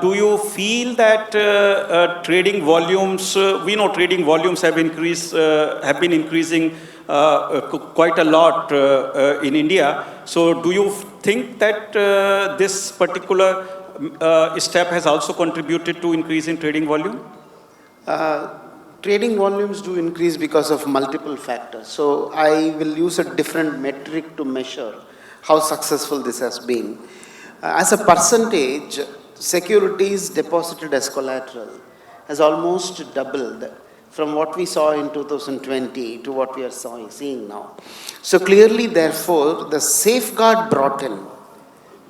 Do you feel that trading volumes, we know trading volumes have have been increasing quite a lot in India. So do you think that this particular step has also contributed to increase in trading volume? Trading volumes do increase because of multiple factors. So I will use a different metric to measure how successful this has been. As a percentage, securities deposited as collateral has almost doubled from what we saw in 2020 to what we are seeing now. So clearly, therefore, the safeguard brought in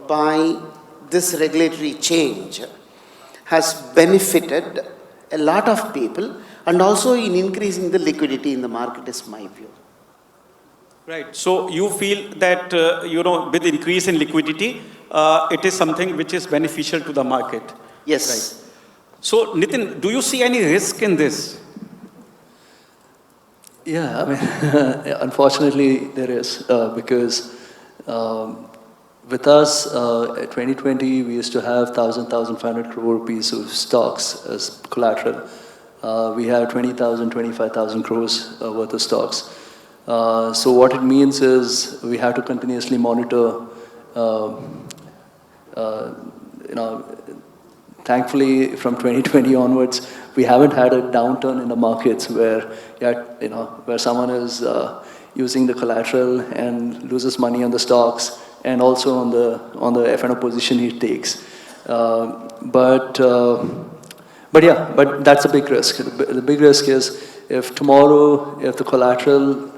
by this regulatory change has benefited a lot of people and also in increasing the liquidity in the market is my view. Right. So you feel that, with increase in liquidity, it is something which is beneficial to the market. Yes. Right. So Nithin, do you see any risk in this? Yeah, I mean, unfortunately there is, because with us, 2020, we used to have 1,500 crore rupees of stocks as collateral. We have 20,000, 25,000 crores worth of stocks. So what it means is we have to continuously monitor. Thankfully, from 2020 onwards, we haven't had a downturn in the markets where, where someone is using the collateral and loses money on the stocks and also on the F&O position he takes. But that's a big risk. The big risk is if tomorrow, if the collateral,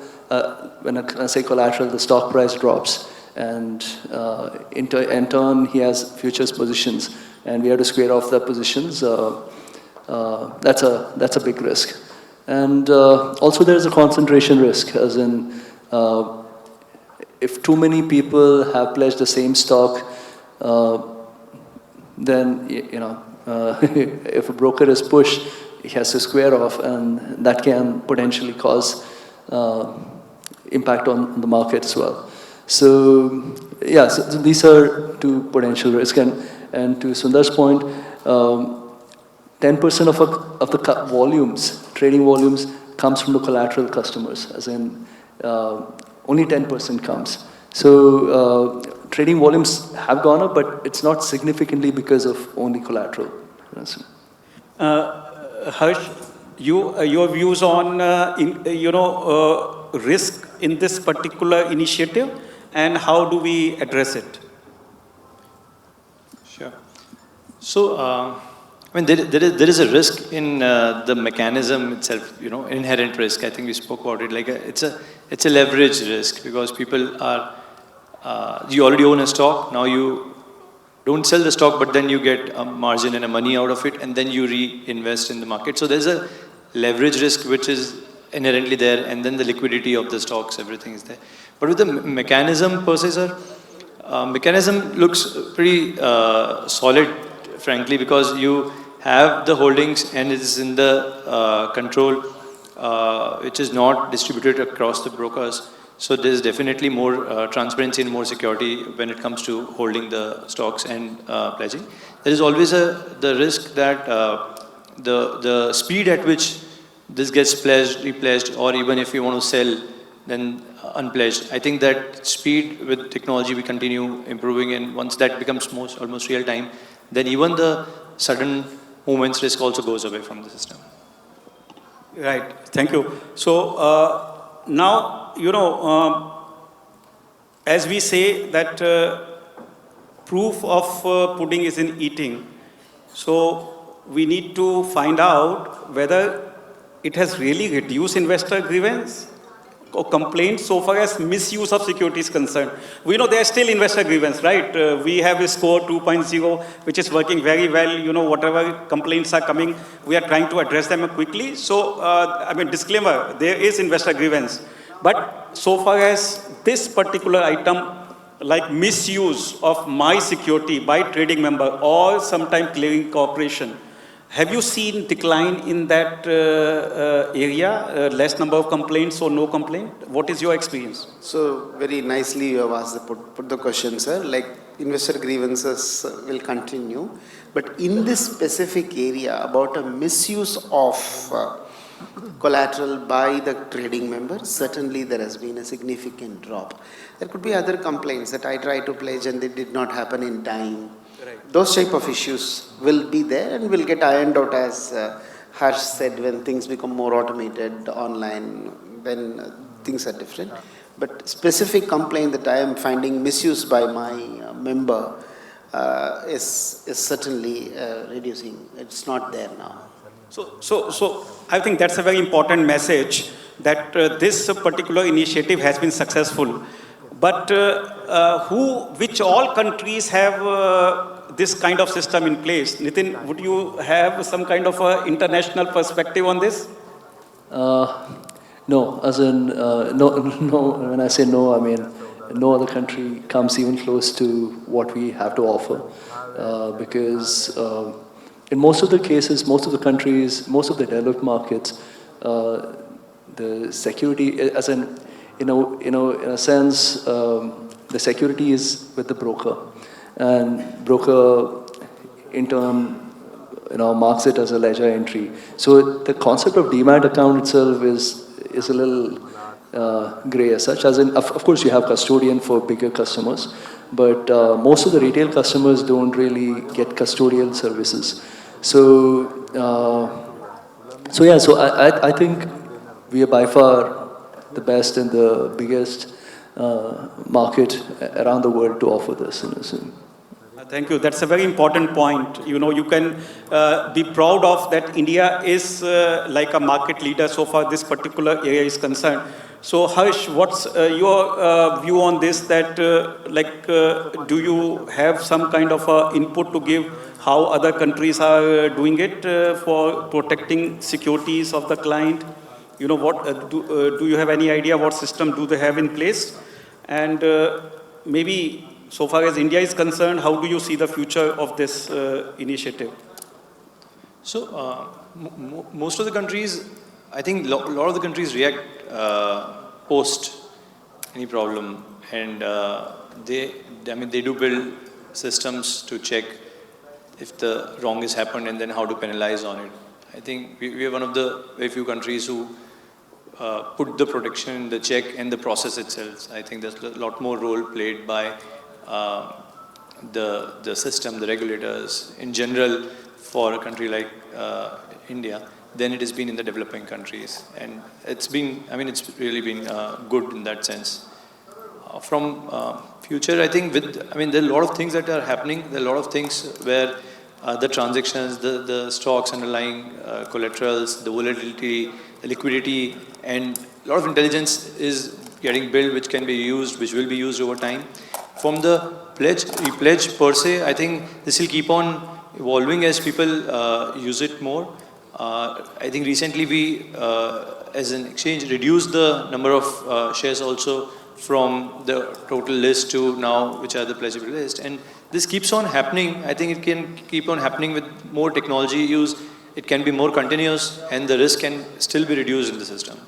when I say collateral, the stock price drops, and in turn he has futures positions, and we have to square off the positions. That's a big risk, and also there is a concentration risk, as in if too many people have pledged the same stock, then if a broker is pushed, he has to square off, and that can potentially cause impact on the market as well. So yeah, so these are two potential risks, and to Sundar's point, 10% of the volumes, trading volumes, comes from the collateral customers, as in only 10% comes. So trading volumes have gone up, but it's not significantly because of only collateral. Harsh, your views on risk in this particular initiative, and how do we address it? Sure. So, I mean, there is a risk in the mechanism itself, inherent risk. I think we spoke about it. Like it's a leverage risk, because people are, you already own a stock, now you don't sell the stock, but then you get a margin and a money out of it, and then you reinvest in the market. So there's a leverage risk which is inherently there, and then the liquidity of the stocks, everything is there. But with the mechanism per se, sir, mechanism looks pretty solid, frankly, because you have the holdings and it is in the control, which is not distributed across the brokers. So there's definitely more transparency and more security when it comes to holding the stocks and pledging. There is always the risk that the speed at which this gets pledged, repledged, or even if you want to sell, then unpledged. I think that speed with technology we continue improving, and once that becomes almost real time, then even the sudden movements risk also goes away from the system. Right. Thank you. So now, as we say that proof of pudding is in eating, so we need to find out whether it has really reduced investor grievance or complaints so far as misuse of security is concerned. We know there are still investor grievance, right? We have a score 2.0, which is working very well. Whatever complaints are coming, we are trying to address them quickly. So, disclaimer, there is investor grievance. But so far as this particular item, like misuse of my security by trading member or sometime clearing corporation, have you seen decline in that area, less number of complaints or no complaint? What is your experience? So very nicely you have asked put the question, sir. Like investor grievances will continue. But in this specific area about a misuse of collateral by the trading members, certainly there has been a significant drop. There could be other complaints that I tried to pledge and it did not happen in time. Right. Those type of issues will be there and will get ironed out, as Harsh said, when things become more automated online, when things are different. But specific complaint that I am finding misuse by my member is certainly reducing. It's not there now. So I think that's a very important message, that this particular initiative has been successful. But which all countries have this kind of system in place? Nithin, would you have some kind of international perspective on this? No, as in, no, when I say no, I mean no other country comes even close to what we have to offer. Because in most of the cases, most of the countries, most of the developed markets, the security, as in a sense, the security is with the broker, and broker in turn, marks it as a ledger entry. So the concept of demat account itself is a little grey as such. As in, of course, you have custodian for bigger customers, but most of the retail customers don't really get custodial services. So, I think we are by far the best and the biggest market around the world to offer this. Thank you. That's a very important point. You can be proud of that. India is like a market leader so far this particular area is concerned. So Harsh, what's your view on this? That do you have some kind of input to give how other countries are doing it for protecting securities of the client? What do you have any idea what system do they have in place? And maybe so far as India is concerned, how do you see the future of this initiative? So most of the countries, I think a lot of the countries react post any problem, and they do build systems to check if the wrong has happened and then how to penalize on it. I think we are one of the very few countries who put the protection in the check and the process itself. I think there's a lot more role played by the system, the regulators in general for a country like India than it has been in the developing countries. And it's really been good in that sense. From future, I think there are a lot of things that are happening. There are a lot of things where the transactions, the stocks, underlying collaterals, the volatility, the liquidity, and a lot of intelligence is getting built, which can be used, which will be used over time. From the pledge per se, I think this will keep on evolving as people use it more. I think recently we, as an exchange, reduced the number of shares also from the total list to now, which are the pledgeable list. And this keeps on happening. I think it can keep on happening with more technology use. It can be more continuous, and the risk can still be reduced in the system.